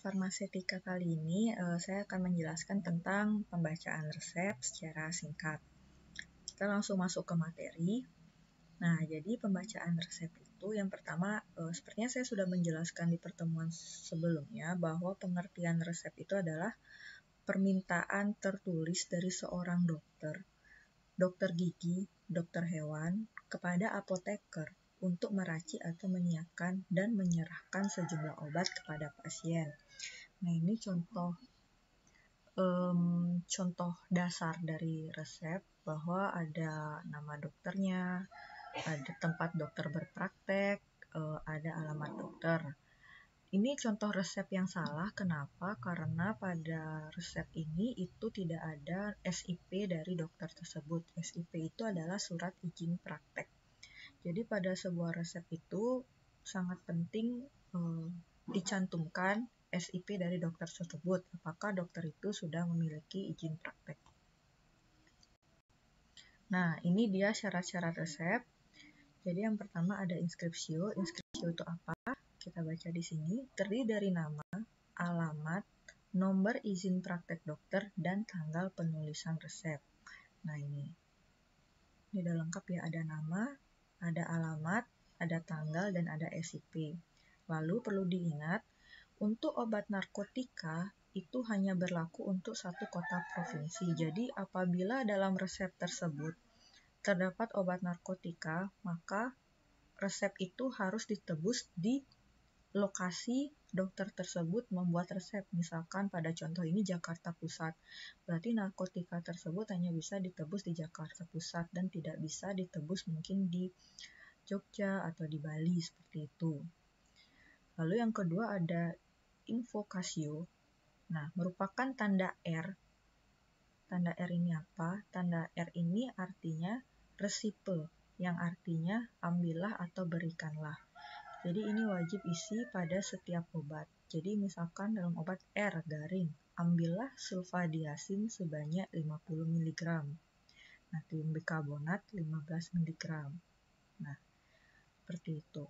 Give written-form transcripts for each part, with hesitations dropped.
Farmasetika kali ini saya akan menjelaskan tentang pembacaan resep secara singkat. Kita langsung masuk ke materi. Nah, jadi pembacaan resep itu yang pertama, sepertinya saya sudah menjelaskan di pertemuan sebelumnya bahwa pengertian resep itu adalah permintaan tertulis dari seorang dokter gigi, dokter hewan, kepada apoteker untuk meracik atau menyiapkan dan menyerahkan sejumlah obat kepada pasien. Nah, ini contoh dasar dari resep bahwa ada nama dokternya, ada tempat dokter berpraktek, ada alamat dokter. Ini contoh resep yang salah. Kenapa? Karena pada resep ini itu tidak ada SIP dari dokter tersebut. SIP itu adalah surat izin praktek. Jadi pada sebuah resep itu sangat penting dicantumkan SIP dari dokter tersebut. Apakah dokter itu sudah memiliki izin praktek? Nah, ini dia syarat-syarat resep. Jadi yang pertama ada inskripsio. Inskripsio itu apa? Kita baca di sini. Terdiri dari nama, alamat, nomor izin praktek dokter, dan tanggal penulisan resep. Nah, ini udah lengkap ya. Ada nama, ada alamat, ada tanggal, dan ada SIP. Lalu perlu diingat, untuk obat narkotika itu hanya berlaku untuk satu kota provinsi. Jadi apabila dalam resep tersebut terdapat obat narkotika, maka resep itu harus ditebus di lokasi dokter tersebut membuat resep. Misalkan pada contoh ini Jakarta Pusat. Berarti narkotika tersebut hanya bisa ditebus di Jakarta Pusat dan tidak bisa ditebus mungkin di Jogja atau di Bali, seperti itu. Lalu yang kedua ada invokasio. Nah, merupakan tanda R. Tanda R ini apa? Tanda R ini artinya resipe, yang artinya ambillah atau berikanlah. Jadi ini wajib isi pada setiap obat. Jadi misalkan dalam obat R garing, ambillah sulfadiasin sebanyak 50 mg. Natrium bikarbonat 15 mg. Nah, seperti itu.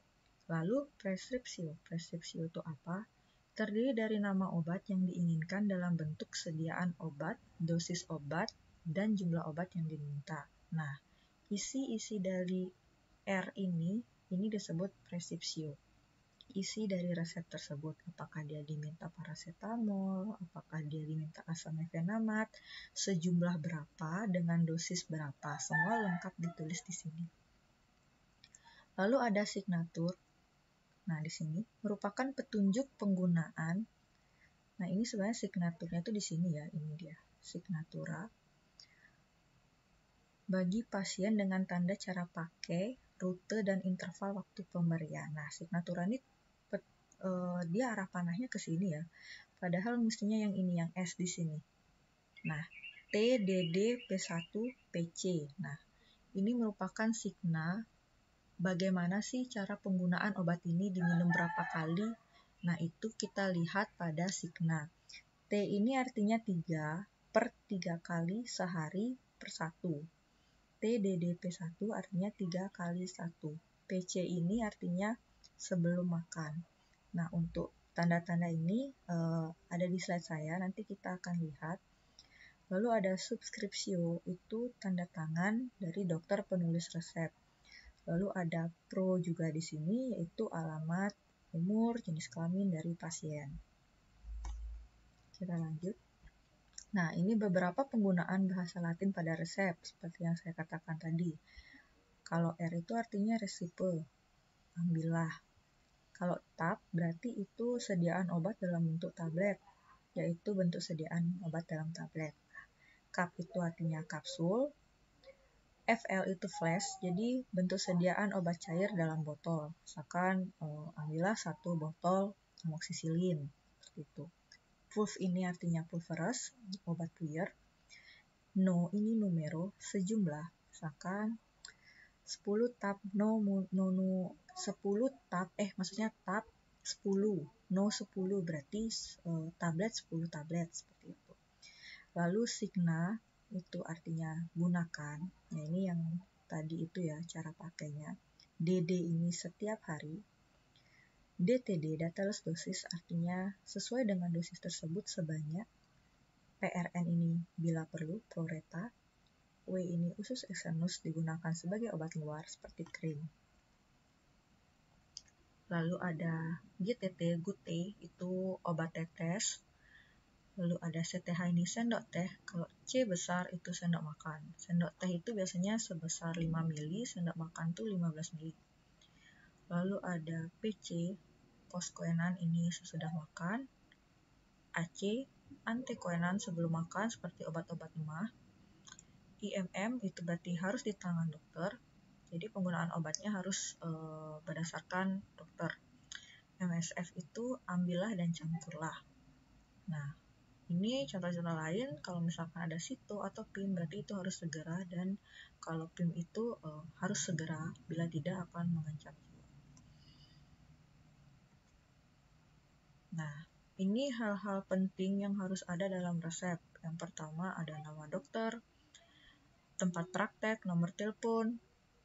Lalu preskripsio. Preskripsio itu apa? Terdiri dari nama obat yang diinginkan dalam bentuk sediaan obat, dosis obat, dan jumlah obat yang diminta. Nah, isi-isi dari R ini disebut preskripsio. Isi dari resep tersebut, apakah dia diminta paracetamol, apakah dia diminta asam mefenamat, sejumlah berapa, dengan dosis berapa, semua lengkap ditulis di sini. Lalu ada signatur. Nah, di sini merupakan petunjuk penggunaan. Nah, ini sebenarnya signaturnya itu di sini ya, ini dia, signatura. Bagi pasien dengan tanda cara pakai, rute, dan interval waktu pemberian. Nah, signatura ini dia arah panahnya ke sini ya. Padahal mestinya yang ini, yang S di sini. Nah, TDD P1 PC. Nah, ini merupakan signa bagaimana sih cara penggunaan obat ini, diminum berapa kali. Nah, itu kita lihat pada signa. T ini artinya 3 per 3 kali sehari per 1. TDDP1 artinya 3 kali 1. PC ini artinya sebelum makan. Nah, untuk tanda-tanda ini ada di slide saya, nanti kita akan lihat. Lalu ada subskripsio, itu tanda tangan dari dokter penulis resep. Lalu ada pro juga di sini, yaitu alamat, umur, jenis kelamin dari pasien. Kita lanjut. Nah, ini beberapa penggunaan bahasa Latin pada resep, seperti yang saya katakan tadi. Kalau R itu artinya resipe, ambillah. Kalau tab berarti itu sediaan obat dalam bentuk tablet, yaitu bentuk sediaan obat dalam tablet. Cup itu artinya kapsul. FL itu flash, jadi bentuk sediaan obat cair dalam botol. Misalkan ambillah 1 botol amoxicillin, seperti itu. Pulv ini artinya pulveras, obat puyer. No ini numero, sejumlah. Misalkan 10 tab, maksudnya tab 10, no 10 berarti tablet 10 tablet, seperti itu. Lalu signa itu artinya gunakan. Nah, ini yang tadi itu ya cara pakainya. DD ini setiap hari. DTD, dateless dosis, artinya sesuai dengan dosis tersebut sebanyak. PRN ini bila perlu, prorata. W ini usus externus digunakan sebagai obat luar seperti krim. Lalu ada GTT, GUT, itu obat tetes. Lalu ada CTH ini sendok teh, kalau C besar itu sendok makan. Sendok teh itu biasanya sebesar 5 ml, sendok makan tuh 15 ml. Lalu ada PC, postkoenan ini sesudah makan. AC, antikoenan sebelum makan seperti obat-obat emah. IMM itu berarti harus di tangan dokter, jadi penggunaan obatnya harus berdasarkan dokter. MSF itu ambillah dan campurlah. Nah, ini contoh-contoh lain, kalau misalkan ada SITO atau PIM berarti itu harus segera, dan kalau PIM itu harus segera, bila tidak akan mengancam jiwa. Nah, ini hal-hal penting yang harus ada dalam resep. Yang pertama ada nama dokter, tempat praktek, nomor telepon,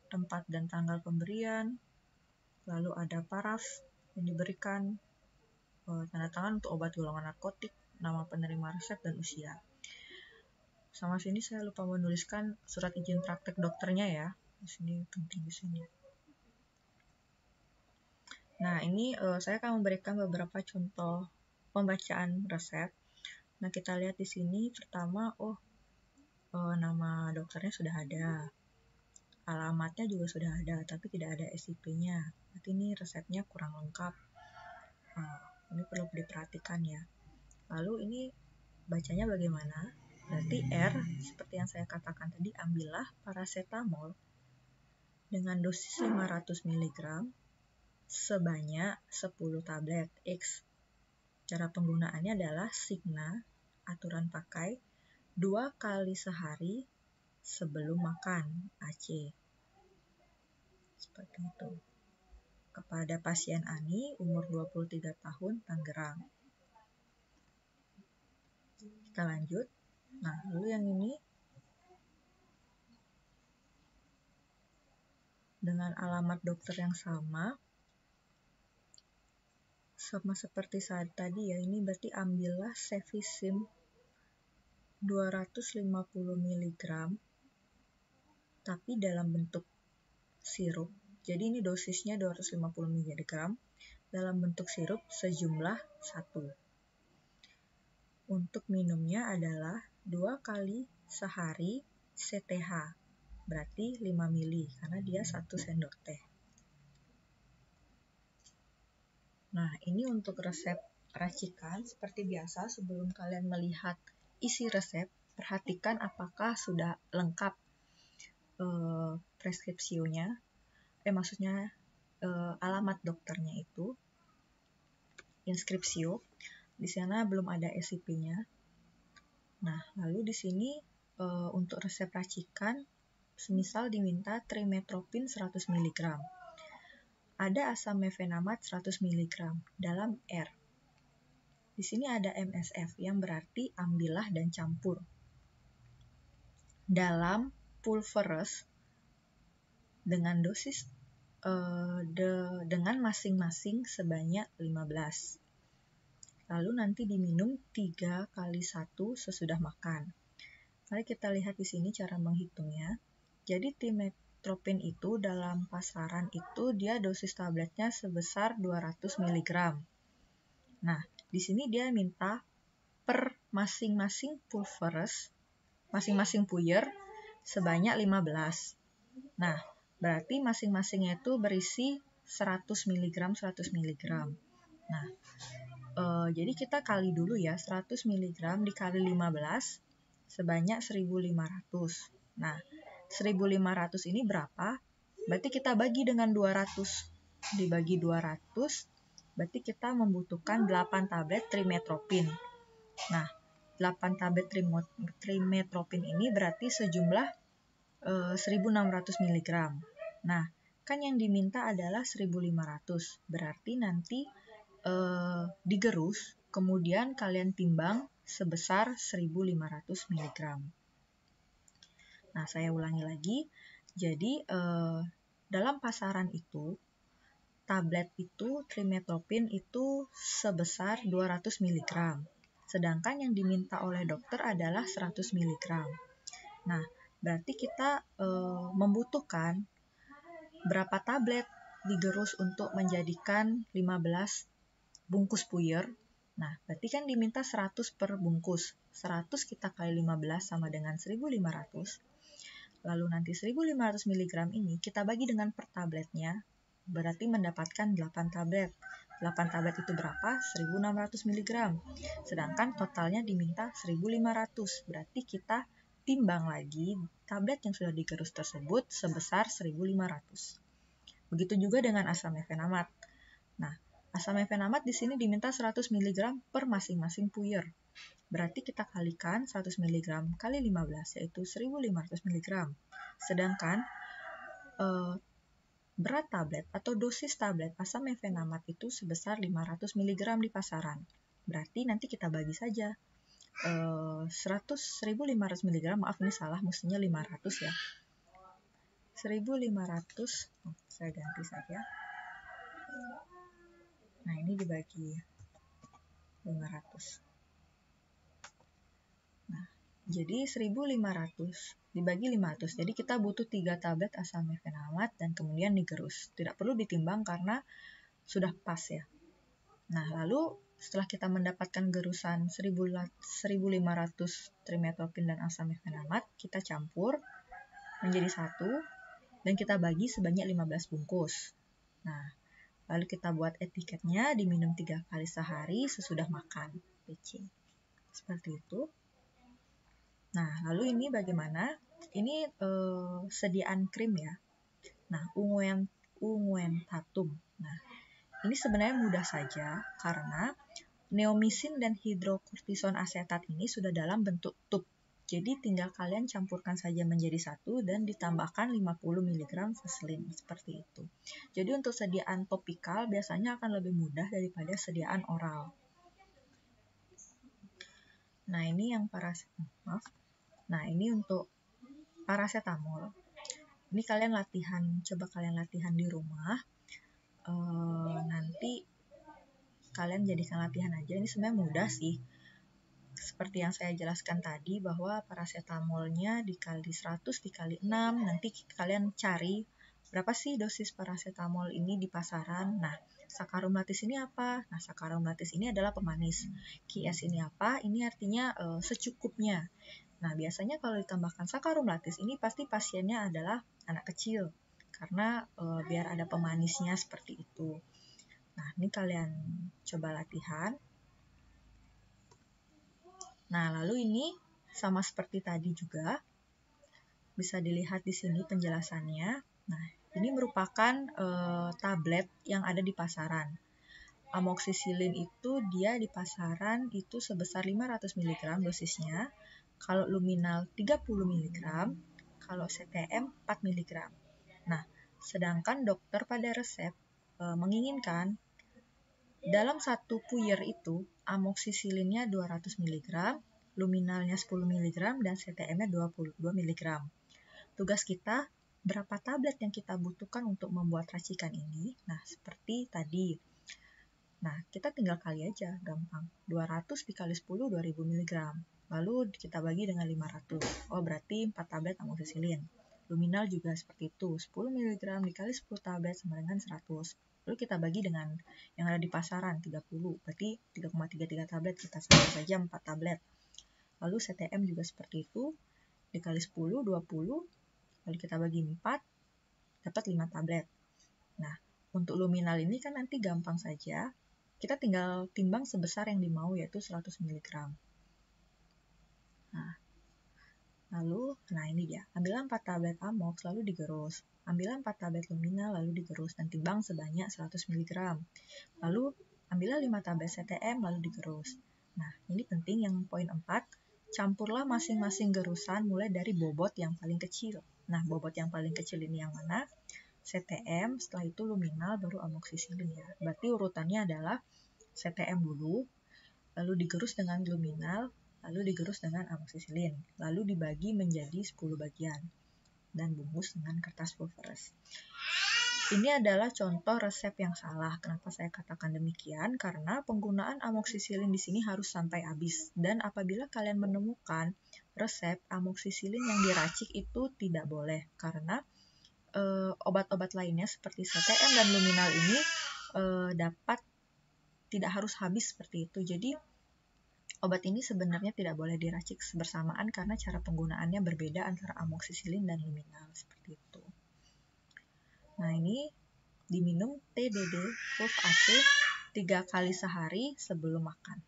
tempat dan tanggal pemberian, lalu ada paraf yang diberikan, tanda tangan untuk obat golongan narkotik, nama penerima resep, dan usia. Sama sini saya lupa menuliskan surat izin praktek dokternya ya. Di sini penting di sini. Nah, ini saya akan memberikan beberapa contoh pembacaan resep. Nah, kita lihat di sini pertama, nama dokternya sudah ada. Alamatnya juga sudah ada, tapi tidak ada SIP-nya. Berarti ini resepnya kurang lengkap. Ini perlu diperhatikan ya. Lalu ini bacanya bagaimana? Berarti R, seperti yang saya katakan tadi, ambillah paracetamol dengan dosis 500 mg sebanyak 10 tablet X. Cara penggunaannya adalah Signa, aturan pakai 2 kali sehari sebelum makan, AC. Seperti itu. Kepada pasien Ani, umur 23 tahun, Tangerang. Kita lanjut. Nah, lalu yang ini dengan alamat dokter yang sama seperti saat tadi ya, ini berarti ambillah Cefixim 250 mg tapi dalam bentuk sirup. Jadi ini dosisnya 250 mg dalam bentuk sirup sejumlah 1. Untuk minumnya adalah 2 kali sehari CTH, berarti 5 ml karena dia 1 sendok teh. Nah, ini untuk resep racikan. Seperti biasa, sebelum kalian melihat isi resep, perhatikan apakah sudah lengkap preskripsionya. Maksudnya alamat dokternya itu, inskripsio. Di sana belum ada SIP-nya. Nah, lalu di sini untuk resep racikan, semisal diminta trimetropin 100 mg. Ada asam mefenamat 100 mg dalam R. Di sini ada MSF yang berarti ambillah dan campur. Dalam pulveres dengan dosis dengan masing-masing sebanyak 15. Lalu nanti diminum 3 kali 1 sesudah makan. Mari kita lihat di sini cara menghitungnya. Jadi trimetropin itu dalam pasaran itu dia dosis tabletnya sebesar 200 mg. Nah, di sini dia minta per masing-masing pulveres, masing-masing puyer sebanyak 15. Nah, berarti masing-masingnya itu berisi 100 mg, 100 mg. Nah, jadi kita kali dulu ya, 100 mg dikali 15 sebanyak 1500. Nah, 1500 ini berapa? Berarti kita bagi dengan 200. Dibagi 200, berarti kita membutuhkan 8 tablet trimetropin. Nah, 8 tablet trimetropin ini berarti sejumlah 1600 mg. Nah, kan yang diminta adalah 1500. Berarti nanti digerus, kemudian kalian timbang sebesar 1500 mg. Nah, saya ulangi lagi. Jadi, dalam pasaran itu, tablet itu trimetopin itu sebesar 200 mg. Sedangkan yang diminta oleh dokter adalah 100 mg. Nah, berarti kita membutuhkan berapa tablet digerus untuk menjadikan 15 bungkus puyer. Nah, berarti kan diminta 100 per bungkus. 100 kita kali 15 sama dengan 1500. Lalu nanti 1500 mg ini kita bagi dengan per tabletnya, berarti mendapatkan 8 tablet. 8 tablet itu berapa? 1600 mg. Sedangkan totalnya diminta 1500. Berarti kita timbang lagi tablet yang sudah digerus tersebut sebesar 1500. Begitu juga dengan asam mefenamat. Nah, asam mefenamat di sini diminta 100 mg per masing-masing puyer. Berarti kita kalikan 100 mg kali 15, yaitu 1500 mg. Sedangkan berat tablet atau dosis tablet asam mefenamat itu sebesar 500 mg di pasaran. Berarti nanti kita bagi saja 1500 mg, maaf ini salah, mestinya 500 ya. 1500, saya ganti saja. Nah, ini dibagi 500. Nah, jadi 1500 dibagi 500. Jadi kita butuh 3 tablet asam mefenamat dan kemudian digerus. Tidak perlu ditimbang karena sudah pas ya. Nah, lalu setelah kita mendapatkan gerusan 1500 trimetopin dan asam mefenamat, kita campur menjadi satu dan kita bagi sebanyak 15 bungkus. Nah, lalu kita buat etiketnya, diminum 3 kali sehari sesudah makan. PC. Seperti itu. Nah, lalu ini bagaimana? Ini sediaan krim ya. Nah, unguentatum. Nah, ini sebenarnya mudah saja karena neomisin dan hidrokortison asetat ini sudah dalam bentuk tub. Jadi tinggal kalian campurkan saja menjadi satu dan ditambahkan 50 mg vaselin seperti itu. Jadi untuk sediaan topikal biasanya akan lebih mudah daripada sediaan oral. Nah, ini yang Nah, ini untuk paracetamol. Ini coba kalian latihan di rumah. Nanti kalian jadikan latihan aja. Ini sebenarnya mudah sih. Seperti yang saya jelaskan tadi bahwa paracetamolnya dikali 100 dikali 6. Nanti kalian cari berapa sih dosis paracetamol ini di pasaran. Nah, saccharum lattice ini apa? Nah, saccharum lattice ini adalah pemanis. QS ini apa? Ini artinya secukupnya. Nah, biasanya kalau ditambahkan saccharum lattice ini pasti pasiennya adalah anak kecil karena biar ada pemanisnya seperti itu. Nah, ini kalian coba latihan. Nah, lalu ini sama seperti tadi juga. Bisa dilihat di sini penjelasannya. Nah, ini merupakan tablet yang ada di pasaran. Amoxicillin itu dia di pasaran itu sebesar 500 mg dosisnya. Kalau luminal 30 mg, kalau CTM 4 mg. Nah, sedangkan dokter pada resep menginginkan dalam satu puyer itu amoxicillinnya 200 mg, luminalnya 10 mg, dan CTM-nya 22 mg. Tugas kita, berapa tablet yang kita butuhkan untuk membuat racikan ini? Nah, seperti tadi. Nah, kita tinggal kali aja, gampang. 200 dikali 10, 2000 mg. Lalu kita bagi dengan 500. Oh, berarti 4 tablet amoxicillin. Luminal juga seperti itu. 10 mg dikali 10 tablet sama dengan 100. Lalu kita bagi dengan yang ada di pasaran, 30. Berarti 3,33 tablet. Kita sama saja 4 tablet. Lalu CTM juga seperti itu. Dikali 10, 20. Lalu kita bagi 4. Dapat 5 tablet. Nah, untuk luminal ini kan nanti gampang saja. Kita tinggal timbang sebesar yang dimau, yaitu 100 mg. Nah ini dia. Ambillah 4 tablet amox, lalu digerus. Ambillah 4 tablet luminal, lalu digerus. Dan timbang sebanyak 100 mg. Lalu ambillah 5 tablet CTM, lalu digerus. Nah, ini penting yang poin 4. Campurlah masing-masing gerusan mulai dari bobot yang paling kecil. Nah, bobot yang paling kecil ini yang mana? CTM, setelah itu luminal, baru amoxicillin ya. Berarti urutannya adalah CTM dulu, lalu digerus dengan luminal, lalu digerus dengan amoxicillin, lalu dibagi menjadi 10 bagian, dan bungkus dengan kertas pulveris. Ini adalah contoh resep yang salah. Kenapa saya katakan demikian? Karena penggunaan amoksisilin di sini harus sampai habis. Dan apabila kalian menemukan resep amoksisilin yang diracik itu tidak boleh. Karena obat-obat lainnya seperti CTM dan luminal ini dapat tidak harus habis seperti itu. Jadi obat ini sebenarnya tidak boleh diracik bersamaan karena cara penggunaannya berbeda antara amoksisilin dan luminal seperti itu. Nah, ini diminum TDD Wolf AC 3 kali sehari sebelum makan.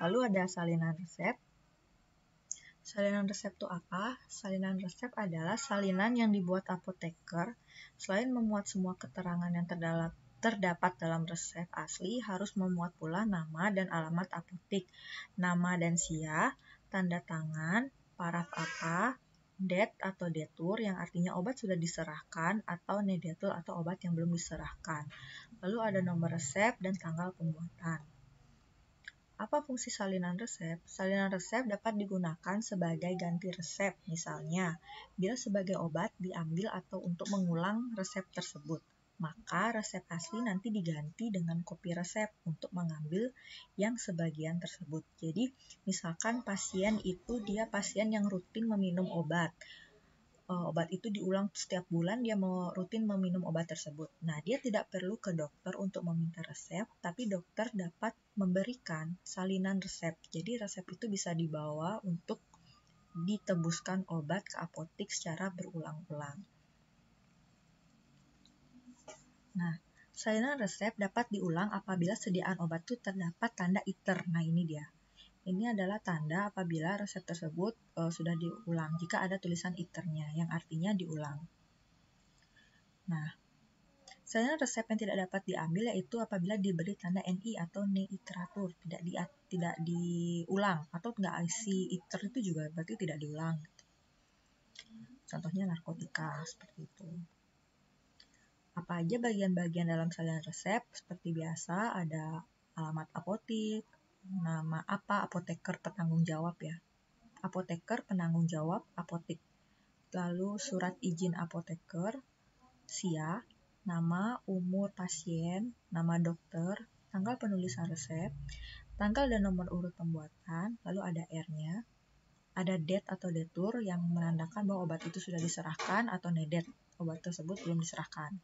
Lalu ada salinan resep. Salinan resep itu apa? Salinan resep adalah salinan yang dibuat apoteker. Selain memuat semua keterangan yang terdapat dalam resep asli, harus memuat pula nama dan alamat apotik, nama dan sia, tanda tangan, paraf apa, det atau detur yang artinya obat sudah diserahkan, atau nedetul atau obat yang belum diserahkan. Lalu ada nomor resep dan tanggal pembuatan. Apa fungsi salinan resep? Salinan resep dapat digunakan sebagai ganti resep, misalnya bila sebagai obat diambil atau untuk mengulang resep tersebut, maka resep asli nanti diganti dengan kopi resep untuk mengambil yang sebagian tersebut. Jadi, misalkan pasien itu dia pasien yang rutin meminum obat. Obat itu diulang setiap bulan, dia mau rutin meminum obat tersebut. Nah, dia tidak perlu ke dokter untuk meminta resep, tapi dokter dapat memberikan salinan resep. Jadi resep itu bisa dibawa untuk ditebuskan obat ke apotik secara berulang-ulang. Nah, salinan resep dapat diulang apabila sediaan obat itu terdapat tanda ITER. Nah, ini dia. Ini adalah tanda apabila resep tersebut sudah diulang, jika ada tulisan ITER-nya, yang artinya diulang. Nah, salinan resep yang tidak dapat diambil yaitu apabila diberi tanda NI atau neiteratur, tidak diulang, atau nggak isi ITER itu juga berarti tidak diulang. Contohnya narkotika, seperti itu. Apa aja bagian-bagian dalam salinan resep? Seperti biasa, ada alamat apotik, nama apa, apoteker penanggung jawab ya. Apoteker penanggung jawab apotik. Lalu surat izin apoteker, SIA, nama, umur pasien, nama dokter, tanggal penulisan resep, tanggal dan nomor urut pembuatan, lalu ada R-nya, ada det atau detur yang menandakan bahwa obat itu sudah diserahkan atau nedet, obat tersebut belum diserahkan.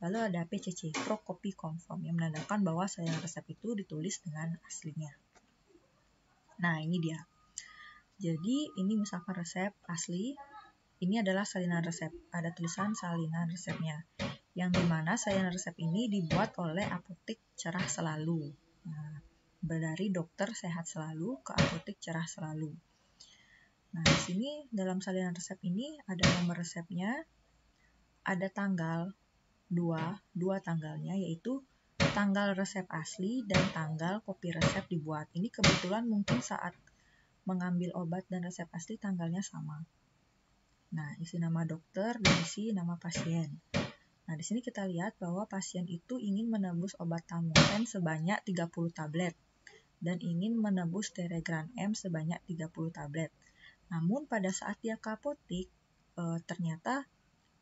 Lalu ada PCC, Pro Copy Confirm, yang menandakan bahwa salinan resep itu ditulis dengan aslinya. Nah, ini dia. Jadi, ini misalkan resep asli, ini adalah salinan resep. Ada tulisan salinan resepnya, yang dimana salinan resep ini dibuat oleh apotik Cerah Selalu. Nah, dari dokter Sehat Selalu ke apotik Cerah Selalu. Nah, di sini dalam salinan resep ini ada nomor resepnya, ada tanggal, dua tanggalnya, yaitu tanggal resep asli dan tanggal kopi resep dibuat. Ini kebetulan mungkin saat mengambil obat dan resep asli tanggalnya sama. Nah, isi nama dokter dan isi nama pasien. Nah, di sini kita lihat bahwa pasien itu ingin menebus obat Tamofen sebanyak 30 tablet dan ingin menebus Teregran M sebanyak 30 tablet. Namun pada saat dia ke apotik, ternyata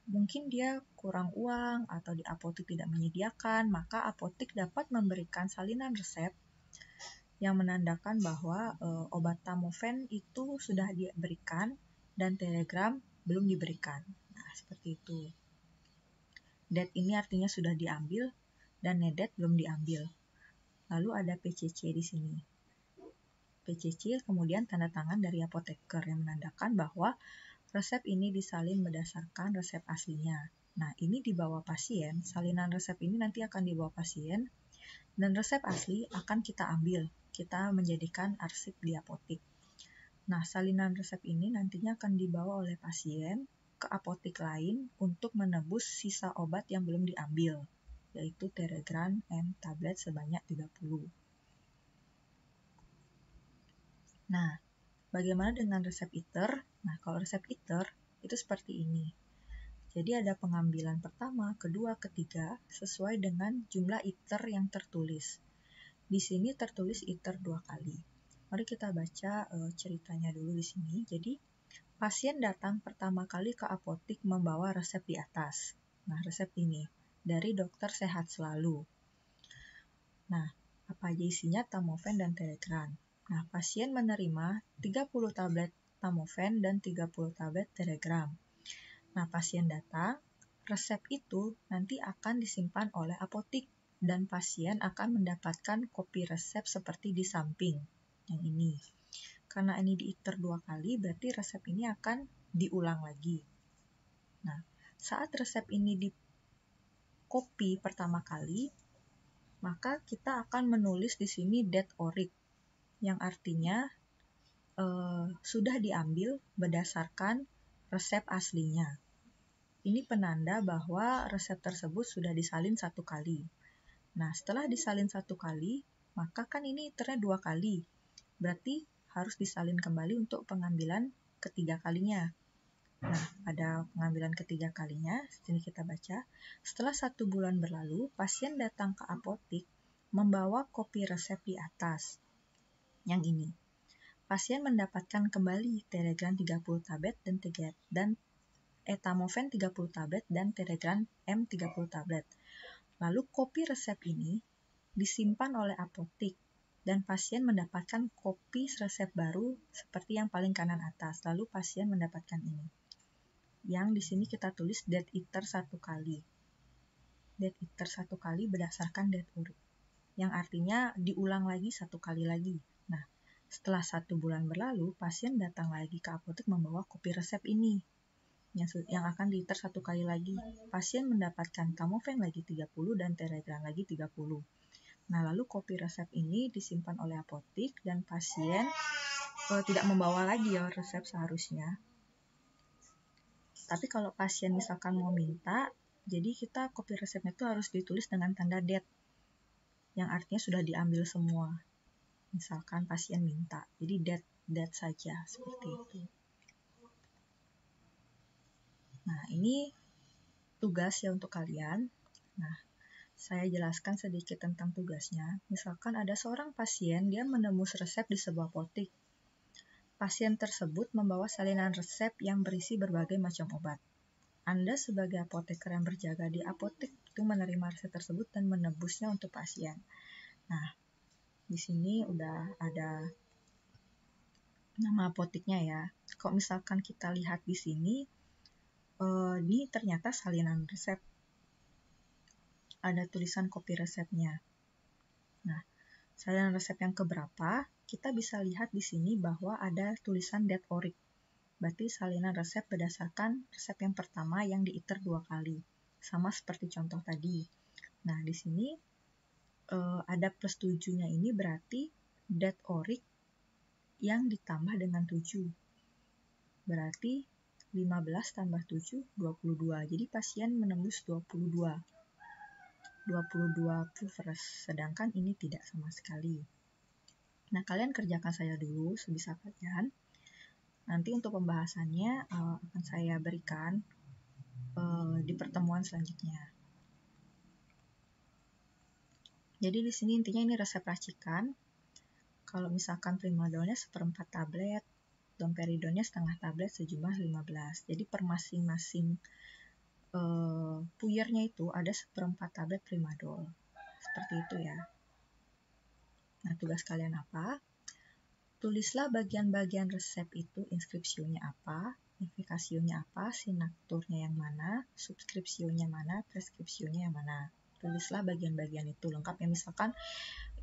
mungkin dia kurang uang atau di apotik tidak menyediakan, maka apotik dapat memberikan salinan resep yang menandakan bahwa obat Tamofen itu sudah diberikan dan Telegram belum diberikan. Nah, seperti itu. Det ini artinya sudah diambil dan nedet belum diambil. Lalu ada PCC di sini. PCC kemudian tanda tangan dari apoteker yang menandakan bahwa resep ini disalin berdasarkan resep aslinya. Nah, ini dibawa pasien, salinan resep ini nanti akan dibawa pasien, dan resep asli akan kita ambil, kita menjadikan arsip di apotik. Nah, salinan resep ini nantinya akan dibawa oleh pasien ke apotik lain untuk menebus sisa obat yang belum diambil, yaitu Teregran M tablet sebanyak 30. Nah, bagaimana dengan resep ITER? Nah, kalau resep ITER itu seperti ini. Jadi ada pengambilan pertama, kedua, ketiga sesuai dengan jumlah ITER yang tertulis. Di sini tertulis ITER 2 kali. Mari kita baca ceritanya dulu di sini. Jadi Pasien datang pertama kali ke apotik membawa resep di atas. Nah, resep ini dari dokter sehat selalu. Nah, apa aja isinya? Tamofen dan Telegran. Nah, pasien menerima 30 tablet Tamofen dan 30 tablet Telegram. Nah, pasien datang, resep itu nanti akan disimpan oleh apotik dan pasien akan mendapatkan kopi resep seperti di samping yang ini. Karena ini diiter 2 kali, berarti resep ini akan diulang lagi. Nah, saat resep ini di copy pertama kali, maka kita akan menulis di sini date orig, yang artinya sudah diambil berdasarkan resep aslinya. Ini penanda bahwa resep tersebut sudah disalin 1 kali. Nah, setelah disalin 1 kali, maka kan ini iternya 2 kali. Berarti harus disalin kembali untuk pengambilan ketiga kalinya. Nah, pada pengambilan ketiga kalinya, sini kita baca, setelah 1 bulan berlalu, pasien datang ke apotik membawa kopi resep di atas. Yang ini. Pasien mendapatkan kembali Telegran 30 tablet dan Tamofen 30 tablet dan Telegran M 30 tablet. Lalu kopi resep ini disimpan oleh apotik dan pasien mendapatkan kopi resep baru seperti yang paling kanan atas. Lalu pasien mendapatkan ini. Yang di sini kita tulis date iter 1 kali. Date iter 1 kali berdasarkan date orig. Yang artinya diulang lagi 1 kali lagi. Nah, setelah 1 bulan berlalu, pasien datang lagi ke apotek membawa kopi resep ini. Yang akan diiter 1 kali lagi. Pasien mendapatkan Tamofen lagi 30 dan Telegran lagi 30. Nah, lalu kopi resep ini disimpan oleh apotik dan pasien tidak membawa lagi ya resep seharusnya. Tapi kalau pasien misalkan mau minta, jadi kita kopi resepnya itu harus ditulis dengan tanda date, yang artinya sudah diambil semua. Misalkan pasien minta, jadi date saja, seperti itu. Nah, ini tugas ya untuk kalian. Nah, saya jelaskan sedikit tentang tugasnya. Misalkan ada seorang pasien, dia menembus resep di sebuah apotik. Pasien tersebut membawa salinan resep yang berisi berbagai macam obat. Anda sebagai apoteker yang berjaga di apotek itu menerima resep tersebut dan menebusnya untuk pasien. Nah, di sini udah ada nama apoteknya ya. Kalau misalkan kita lihat di sini, ini ternyata salinan resep. Ada tulisan kopi resepnya. Nah, salinan resep yang keberapa? Kita bisa lihat di sini bahwa ada tulisan date orig. Berarti salinan resep berdasarkan resep yang pertama yang diiter 2 kali. Sama seperti contoh tadi. Nah, di sini ada plus 7-nya ini berarti date orig yang ditambah dengan 7. Berarti 15 tambah 7, 22. Jadi pasien menembus 22 proofers, sedangkan ini tidak sama sekali. Nah, kalian kerjakan saya dulu sebisa kalian. Nanti untuk pembahasannya akan saya berikan di pertemuan selanjutnya. Jadi di sini intinya ini resep racikan. Kalau misalkan primadolnya 1/4 tablet, domperidonnya setengah tablet sejumlah 15. Jadi per masing-masing puyernya itu ada 1/4 tablet primadol. Seperti itu ya. Nah, tugas kalian apa? Tulislah bagian-bagian resep itu, inskripsionya apa, efikasionya apa, sinakturnya yang mana, subskripsionya mana, preskripsionya yang mana. Tulislah bagian-bagian itu lengkap ya. Misalkan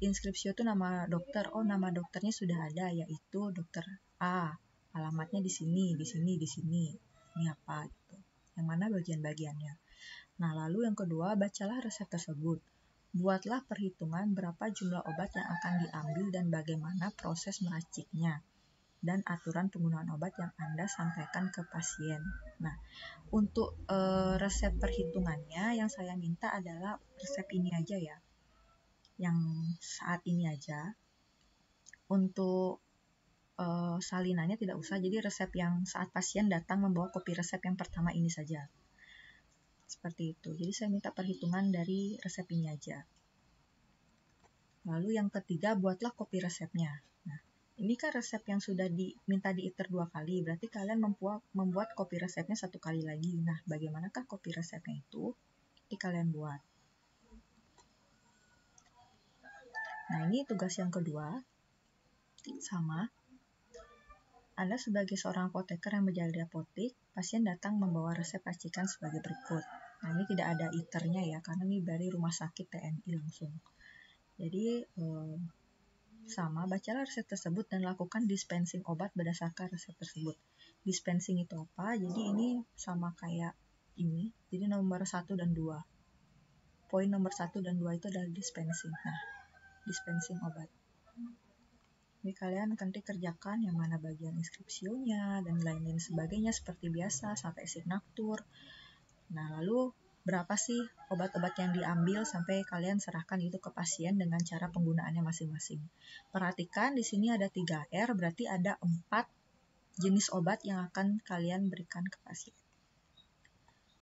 inskripsio itu nama dokter, nama dokternya sudah ada, yaitu dokter A, alamatnya di sini, di sini, di sini. Ini apa gitu. Yang mana bagian-bagiannya. Nah, lalu yang kedua, bacalah resep tersebut. Buatlah perhitungan berapa jumlah obat yang akan diambil dan bagaimana proses meraciknya, dan aturan penggunaan obat yang Anda sampaikan ke pasien. Nah, untuk resep perhitungannya yang saya minta adalah resep ini aja ya, yang saat ini aja. Untuk salinannya tidak usah, jadi resep yang saat pasien datang membawa kopi resep yang pertama ini saja. Seperti itu. Jadi saya minta perhitungan dari resep ini aja. Lalu yang ketiga, buatlah kopi resepnya. Nah, ini kan resep yang sudah diminta diiter 2 kali, berarti kalian membuat kopi resepnya 1 kali lagi. Nah, bagaimanakah kopi resepnya itu? Ini kalian buat. Nah, ini tugas yang kedua. Sama. Anda sebagai seorang apoteker yang berjaga di apotek, pasien datang membawa resep racikan sebagai berikut. Nah, ini tidak ada iternya ya, karena ini dari rumah sakit TNI langsung. Jadi, sama, bacalah resep tersebut dan lakukan dispensing obat berdasarkan resep tersebut. Dispensing itu apa? Jadi ini sama kayak ini. Jadi nomor 1 dan 2. Poin nomor 1 dan 2 itu adalah dispensing. Nah, dispensing obat. Jadi kalian nanti kerjakan yang mana bagian inskripsionya dan lain-lain sebagainya seperti biasa sampai signatur. Nah, lalu berapa sih obat-obat yang diambil sampai kalian serahkan itu ke pasien dengan cara penggunaannya masing-masing. Perhatikan di sini ada 3R, berarti ada 4 jenis obat yang akan kalian berikan ke pasien.